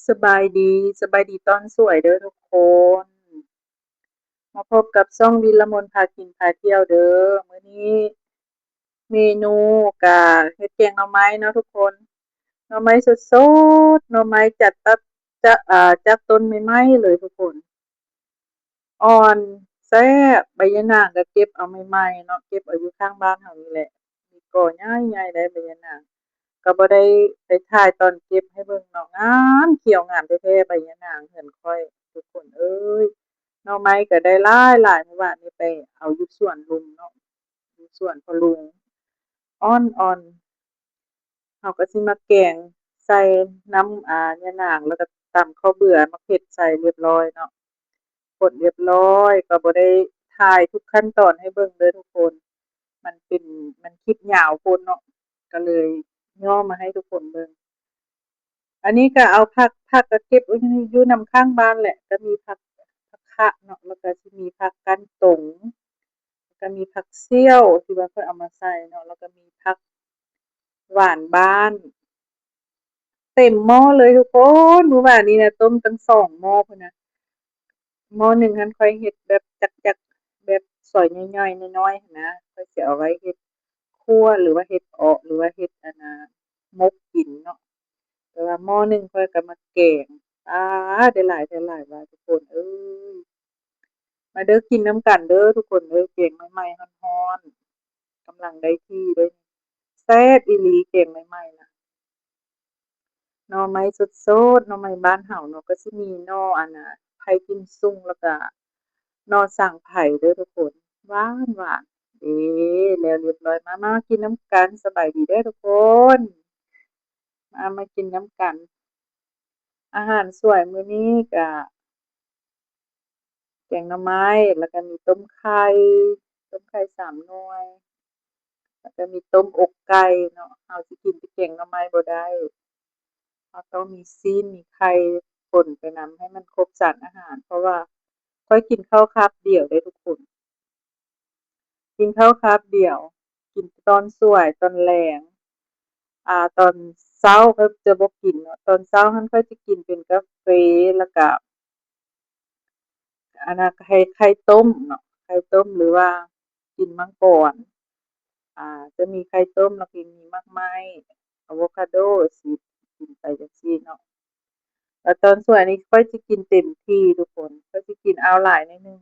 สบายดีสบายดีตอนสวยเด้อทุกคนมาพบกับช่องวิลมนพากินพาเที่ยวเด้อมื้อนี้เมนูกะเฮ็ดแกงหน่อไม้เนาะทุกคนหน่อไม้สดๆหน่อไม้จัดตัดจะจากต้นใหม่ๆเลยทุกคนอ่อนแซ่บใบยะนางก็เก็บเอาใหม่ๆเนาะเก็บเอาอยู่ข้างบ้านเฮานี่แหละมีก่อใหญ่ๆได้ใบยะนางก็บ่ได้ไปถ่ายตอนเก็บให้เบิ่งเนาะงามเขียวงามแท้ๆใบยะนางเฮือนข้อยทุกคนเอ้ย หน่อไม้ก็ได้หลายเมื่อวานนี้ไปเอาอยู่สวนลุงเนาะอยู่สวนพ่อลุงอ่อนเขาก็สิมาแกงใส่น้ำยะนางแล้วก็ตำข้าวเบื่อมะเขือใส่เรียบร้อยเนาะกดเรียบร้อยก็บ่ได้ถ่ายทุกขั้นตอนให้เบิ่งเด้อทุกคนมันเป็นมันคลิปยาวโพดเนาะก็เลยย่อมาให้ทุกคนเบิ่งอันนี้ก็เอาผักก็เก็บอยู่นำข้างบ้านแหละก็มีผักคะเนาะแล้วก็สิมีผักกั้นตง ก็มีผักเสี้ยวที่ว่าเพิ่นเอามาใส่เนาะแล้วก็มีผักหวานบ้านเต็มหม้อเลยทุกคนมื้อวานนี้น่ะต้มตั้ง2หม้อพู้นน่ะหม้อหนึ่งหั้นข้อยเฮ็ดแบบจักๆแบบซอยย่อยๆน้อยๆหั้นนะข้อยสิเอาไว้เฮ็ดคั่วหรือว่าเฮ็ดอ้อหรือว่าเฮ็ดอันน่ะหมกกินเนาะแต่ว่าหม้อหนึ่งข้อยก็มาแกงป๊าได้หลายว่าทุกคนเอ้ยมาเด้อกินนำกันเด้อทุกคนเอ้ยแกงใหม่ๆร้อนๆกำลังได้ที่เลย แซ่บอีหลีแกงใหม่ๆน่ะหน่อไม้สดๆหน่อไม้บ้านเฮาเนาะก็สิมีหน่ออันน่ะไผ่กิมซุงแล้วก็หน่อสร้างไผ่เด้อทุกคนหวานๆแล้วเรียบร้อยมากินน้ำกันสบายดีเด้อทุกคนมากินน้ำกันอาหารสวยมื้อนี้ก็แกงหน่อไม้แล้วก็มีต้มไข่3หน่วยแล้วก็มีต้มอกไก่เนาะเฮาสิกินแต่แกงหน่อไม้บ่ได้ เราต้องมีซีนมีไข่ป่นไปนำให้มันครบสารอาหารเพราะว่าค่อยกินข้าวคาบเดี่ยวได้ทุกคนกินข้าวคาบเดี่ยวกินตอนสวยตอนแรงตอนเช้าก็จะบ่กินเนาะตอนเช้าหั้นค่อยสิกินเป็นกาแฟแล้วก็อันน่ะไข่ต้มเนาะไข่ต้มหรือว่ากินมังกรจะมีไข่ต้มแล้วก็มีมากไม้อะโวคาโดสิกินไปจั่งซี้เนาะ แล้วตอนสวยนี่ค่อยสิกินเต็มที่ทุกคนค่อยสิกินเอาหลายหน่อยหนึ่ง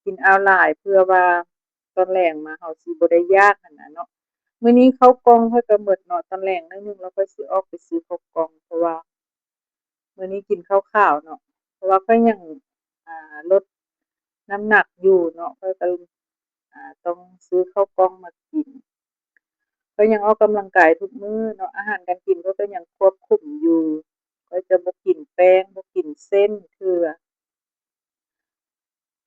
กินเอาหลายเพื่อว่าตอนแลงมาเราสิบ่ได้ยากหั้นน่ะเนาะมื้อนี้ข้าวกล่องข้อยก็หมดเนาะตอนแลงหน่อยหนึ่งแล้วค่อยสิออกไปซื้อข้าวกล่องเพราะว่ามื้อนี้กินข้าวขาวเนาะเพราะว่าข้อยยังลดน้ำหนักอยู่เนาะข้อยก็ต้องซื้อข้าวกล่องมากินข้อยยังออกกำลังกายทุกมื้อเนาะอาหารการกินข้อยก็ยังควบคุมอยู่ข้อยจะบ่กินแป้งบ่กินเส้นเทื่อ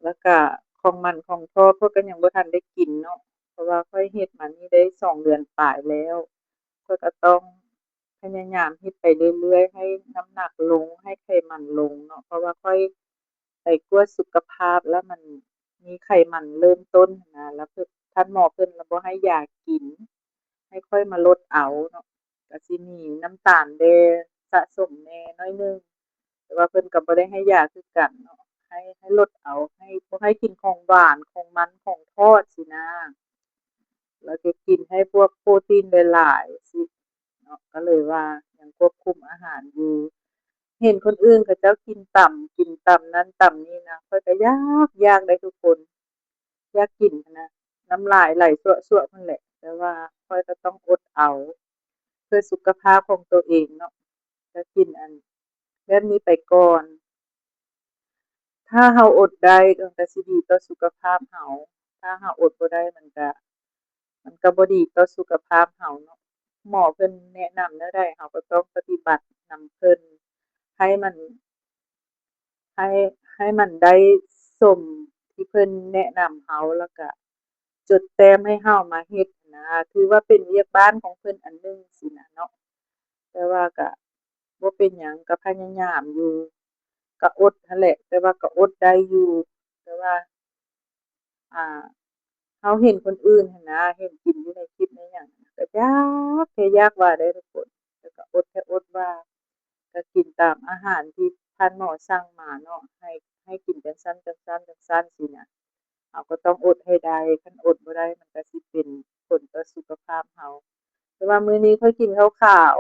แล้วก็ของหมั่นของทอดข้อยก็ยังบ่ทันได้กินเนาะเพราะว่าข้อยเฮ็ดมานี่ได้2 เดือนปลายแล้วข้อยก็ต้องพยายามเฮ็ดไปเรื่อยๆให้น้ำหนักลงให้ไขมันลงเนาะเพราะว่าข้อยไปกวดสุขภาพแล้วมันมีไขมันเริ่มต้นหั้นนะแล้วท่านหมอเพิ่นก็บ่ให้ยากินให้ค่อยมาลดเอาเนาะก็สิมีน้ำตาลแดสะสมแหน่น้อยหนึ่งแต่ว่าเพิ่นก็บ่ได้ให้ยาคือกันเนาะ ให้ลดเอาให้บ่ให้กินของหวานของมันของทอดสินะแล้วก็กินให้พวกโปรตีนหลายๆสิเนาะก็เลยว่ายังควบคุมอาหารอยู่เห็นคนอื่นเขาเจ้ากินต่ำนั้นต่ำนี้นะข้อยก็อยากได้ทุกคนอยากกินหั้นนะน้ำลายไหลสั่วๆนั่นแหละแต่ว่าข้อยก็ต้องอดเอาเพื่อสุขภาพของตัวเองเนาะก็กินอันแบบนี้ไปก่อน ถ้าเราอดได้มันก็สิดีต่อสุขภาพเราถ้าเราอดบ่ได้มันก็บ่ดีต่อสุขภาพเราเนาะหมอเพิ่นแนะนำแนวใดเราก็ต้องปฏิบัตินำเพิ่นให้มันให้ให้มันได้สมที่เพิ่นแนะนำเราแล้วก็จดแต้มให้เรามาเฮ็ดนะถือว่าเป็นเวียกบ้านของเพิ่นอันหนึ่งสินะเนาะแต่ว่าก็บ่เป็นหยังก็พยายามอยู่ก็อดนั่นแหละแต่ว่าก็อดได้อยู่แต่ว่า อ่าเราเห็นคนอื่นหั้นนะเห็นกินอยู่ในคลิปในหยังก็อยากแค่อยากว่าเด้อทุกคนแต่ก็อดแค่อดว่า ก็กินตามอาหารที่ท่านหมอสั่งมาเนาะให้กินจั่งซั้นจั่งซั้นจั่งซั้นซี้น่ะเราก็ต้องอดให้ได้คันอดบ่ได้มันก็สิเป็นผลต่อสุขภาพเราแต่ว่ามื้อนี้ข้อยกินข้าวขาว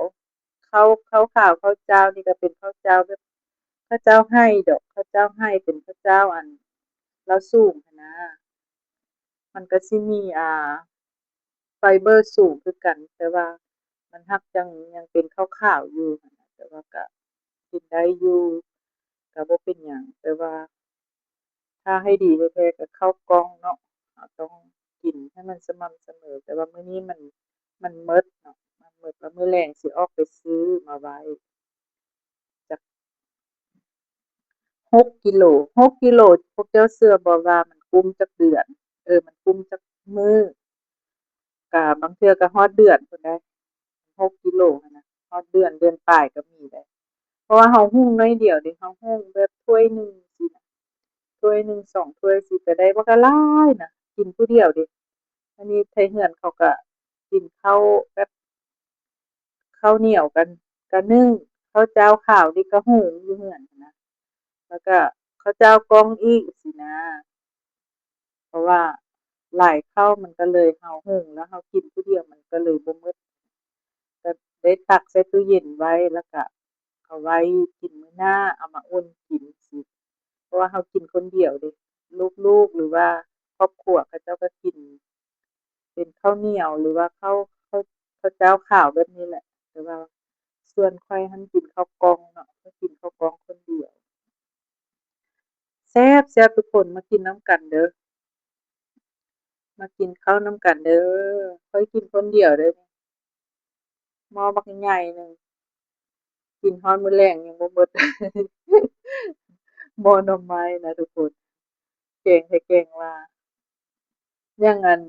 ข้าวเจ้านี่ก็เป็นข้าวเจ้าแบบข้าวเจ้าไร้ดอกข้าวเจ้าไร้เป็นข้าวเจ้าอันเลาสูงหั้นนะมันก็สิมีไฟเบอร์สูงคือกันแต่ว่ามันฮักยังเป็นขาวๆอยู่หั้นนะแต่ว่าก็กินได้อยู่ก็บ่เป็นหยังแต่ว่าถ้าให้ดีแท้ๆก็ข้าวกล้องเนาะเราต้องกินให้มันสม่ำเสมอแต่ว่ามื้อนี้มันหมดเนาะมันหมดแล้วมื้อแลงสิออกไปซื้อมาไว้จัก6 กิโล6 กิโลพวกเจ้าเชื่อบ่ว่ามันกุมจักเดือนมันกุมจักมื้อก็บางเทื่อก็ฮอดเดือนพู้นได้6 กิโลหั้นน่ะฮอดเดือนปลายก็มีได้เพราะว่าเราหุงน้อยเดียวเดะเราหุงแบบถ้วยหนึ่งสินะถ้วยหนึ่ง2ถ้วยสิก็ได้บ่ก็หลายน่ะกินผู้เดียวเดะอันนี้ไทเรือนเขาก็กินข้าวแบบข้าวเหนียวกันก็นึ่งข้าวเจ้าขาวนี่ก็หุงอยู่เรือนหั้นนะแล้วก็ข้าวเจ้ากล้องอีกสินะเพราะว่าหลายข้าวมันก็เลยเราหุงแล้วเรากินผู้เดียวมันก็เลยบ่หมด ก็ได้ตักใส่ตู้เย็นไว้แล้วก็เอาไว้กินมื้อหน้าเอามาอุ่นกินสิเพราะว่าเรากินคนเดียวเดะลูกๆหรือว่าครอบครัวเขาเจ้าก็กินเป็นข้าวเหนียวหรือว่าข้าวเจ้าขาวแบบนี้แหละแต่ว่าส่วนข้อยหั้นกินข้าวกล้องเนาะข้อยกินข้าวกล้องคนเดียวแซ่บๆทุกคนมากินนำกันเด้อมากินข้าวนำกันเด้อข้อยกินคนเดียวเด้อหม้อบักใหญ่หนึ่งกินฮอดมื้อแลงยังบ่หมด หม้อหน่อไม้นะทุกคนแกงให้แกงว่ายังอัน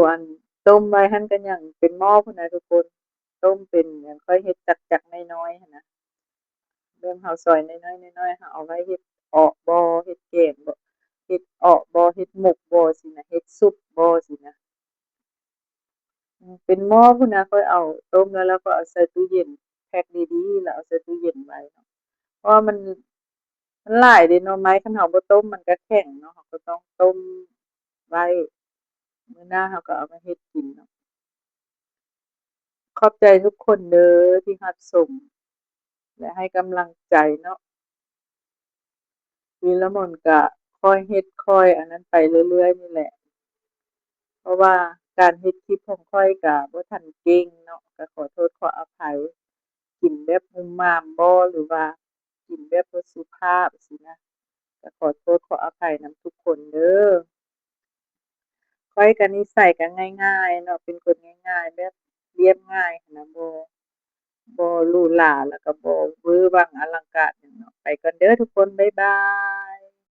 อันต้มไว้หั้นก็ยังเป็นหม้อพู้นน่ะทุกคนต้มเป็นอันค่อยเฮ็ดจักๆน้อยๆหั้นนะเริ่มเฮาซอยน้อยๆน้อยๆเฮาเอาไว้เฮ็ดอ้อบ่เฮ็ดแกงบ่เฮ็ดอ้อบ่เฮ็ดหมกบ่ซี้นะเฮ็ดซุปบ่ซี้นะเป็นหม้อพู้นน่ะค่อยเอาต้มแล้วก็เอาใส่ตู้เย็นแพ็กดีๆแล้วเอาใส่ตู้เย็นไว้เนาะเพราะว่ามันหลายเดะหน่อไม้คันเฮาบ่ต้มมันก็แข็งเนาะเราก็ต้องต้มไว้มื้อหน้าเราก็เอามาเฮ็ดกินเนาะขอบใจทุกคนเด้อที่รับชมและให้กำลังใจเนาะวีรมนก็ค่อยเฮ็ดค่อยอันนั้นไปเรื่อยๆนี่แหละเพราะว่าการเฮ็ดคลิปของข้อยก็บ่ทันเก่งเนาะก็ขอโทษขออภัยกินแบบมุมมามบ่หรือว่ากินแบบบ่สุภาพสินะก็ขอโทษขออภัยนำทุกคนเด้อ ข้อยก็นิสัยก็ง่ายๆเนาะเป็นคนง่ายๆแบบเรียบง่ายหั้นนะบ่หรูหราแล้วก็บ่เวอร์วังอลังการหยังเนาะไปก่อนเด้อทุกคนบ๊ายบาย